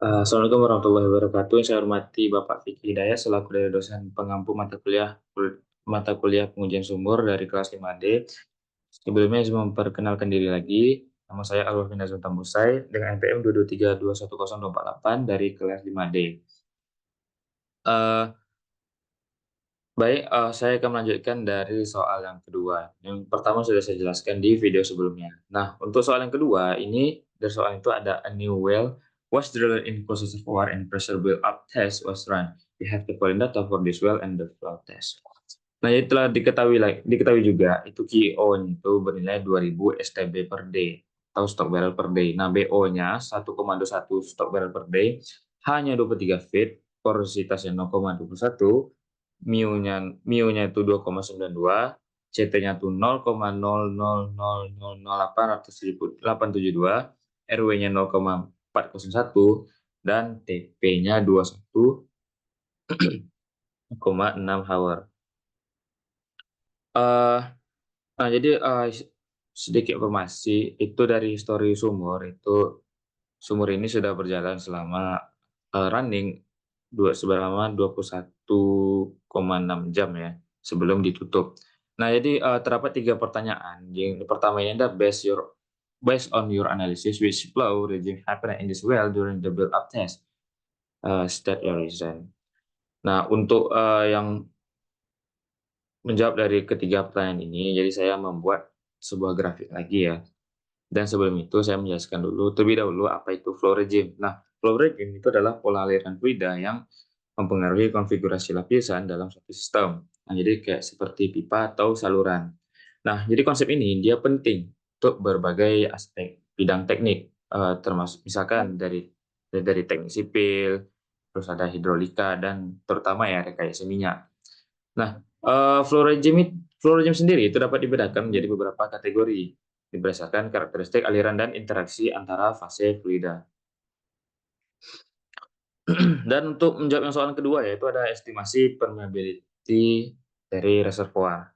Assalamualaikum warahmatullahi wabarakatuh. Yang saya hormati Bapak Fikri Hidayat selaku dari dosen pengampu mata kuliah pengujian sumur dari kelas 5D. Sebelumnya saya memperkenalkan diri lagi. Nama saya Alwafin Nazrul Tambusai dengan NPM 223210248 dari kelas 5D. Eh, saya akan melanjutkan dari soal yang kedua. Yang pertama sudah saya jelaskan di video sebelumnya. Nah, untuk soal yang kedua, ini dari soal itu ada a new well was drilled in process of war and pressure build up test was run. We have the following data for this well and the flow test. Nah, itu telah diketahui juga itu QO-nya itu bernilai 2000 STB per day atau stok barrel per day. Nah, BO-nya 1,21 stok barrel per day, hanya 23 feet, porositasnya 0,21, mu-nya itu 2,92, CT-nya itu 0,0000872, RW-nya 0,401, dan TP-nya 21,6 hour. Eh, Nah, jadi sedikit informasi itu dari histori sumur itu sumur ini sudah berjalan selama running selama 21,6 jam ya sebelum ditutup. Nah, jadi terdapat tiga pertanyaan. Yang pertama ini adalah based on your analysis which flow regime happened in this well during the build up test. State your reason. Nah, untuk yang menjawab dari ketiga pertanyaan ini, jadi saya membuat sebuah grafik lagi ya. Dan sebelum itu saya menjelaskan dulu terlebih dahulu apa itu flow regime. Nah, flow regime itu adalah pola aliran fluida yang mempengaruhi konfigurasi lapisan dalam suatu sistem. Nah, jadi kayak seperti pipa atau saluran. Nah, jadi konsep ini dia penting untuk berbagai aspek bidang teknik, termasuk misalkan dari teknik sipil, terus ada hidrolika dan terutama ya rekayasa minyak. Nah, flow regime sendiri itu dapat dibedakan menjadi beberapa kategori berdasarkan karakteristik aliran dan interaksi antara fase fluida. Dan untuk menjawab yang soal kedua yaitu ada estimasi permeability dari reservoir.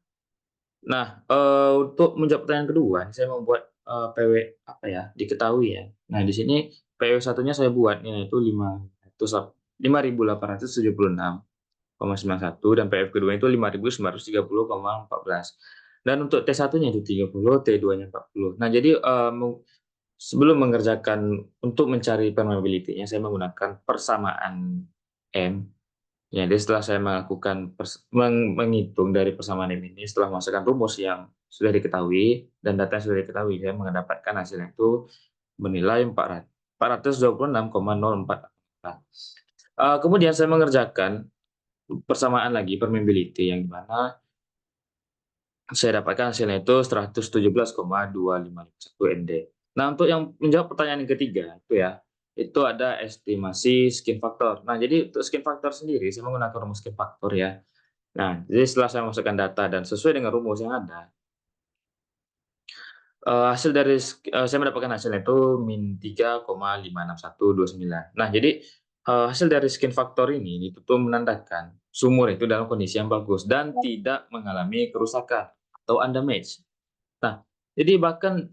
Nah, untuk menjawab pertanyaan kedua, saya membuat PW apa ya, diketahui ya. Nah, di sini PW satunya saya buat yaitu 5.876,91 dan PF kedua itu 5.930,14. Dan untuk T1-nya itu 30, T2-nya 40. Nah, jadi sebelum mengerjakan untuk mencari permeability-nya saya menggunakan persamaan M. Ya, jadi setelah saya melakukan menghitung dari persamaan M ini setelah memasukkan rumus yang sudah diketahui dan data yang sudah diketahui, saya mendapatkan hasilnya itu bernilai 426,04. Kemudian saya mengerjakan persamaan lagi permeability yang dimana saya dapatkan hasilnya itu 117,2551 ND. Nah, untuk yang menjawab pertanyaan yang ketiga itu ya, itu ada estimasi skin factor. Nah, jadi untuk skin factor sendiri saya menggunakan rumus skin factor ya. Nah, jadi setelah saya masukkan data dan sesuai dengan rumus yang ada, hasil dari saya mendapatkan hasilnya itu min 3,56129. Nah, jadi hasil dari skin factor ini itu tuh menandakan sumur itu dalam kondisi yang bagus dan tidak mengalami kerusakan atau undamage. Nah, jadi bahkan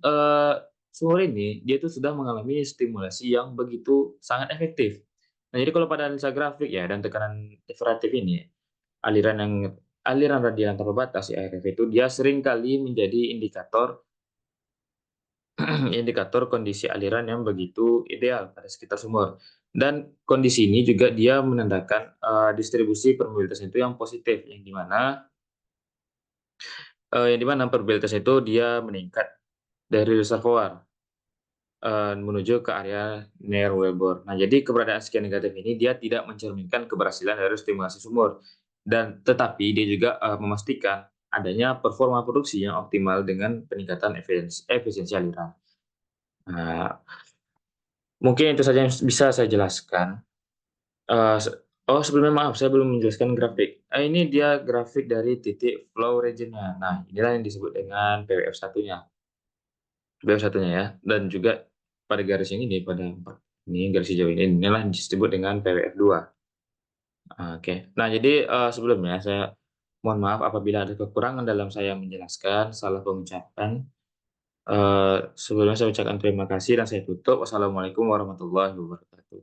sumur ini dia itu sudah mengalami stimulasi yang begitu sangat efektif. Nah, jadi kalau pada analisa grafik ya dan tekanan diffratif ini, aliran yang aliran radial yang terbatas ya RF itu dia sering kali menjadi indikator indikator kondisi aliran yang begitu ideal pada sekitar sumur. Dan kondisi ini juga dia menandakan distribusi permeabilitas itu yang positif, yang dimana permeabilitas itu dia meningkat dari reservoir menuju ke area near wellbore. Nah, jadi keberadaan skin negatif ini dia tidak mencerminkan keberhasilan dari stimulasi sumur, dan tetapi dia juga memastikan adanya performa produksi yang optimal dengan peningkatan efisiensi aliran. Nah, mungkin itu saja yang bisa saya jelaskan. Sebelumnya maaf, saya belum menjelaskan grafik. Ini dia grafik dari titik flow region-nya. Nah, inilah yang disebut dengan PWF satunya. PWF satunya ya. Dan juga pada garis yang ini, pada ini garis hijau ini, inilah yang disebut dengan PWF 2. Oke. Nah, jadi sebelumnya saya mohon maaf apabila ada kekurangan dalam saya menjelaskan, salah pengucapan. Sebelumnya saya ucapkan terima kasih dan saya tutup. Wassalamualaikum warahmatullahi wabarakatuh.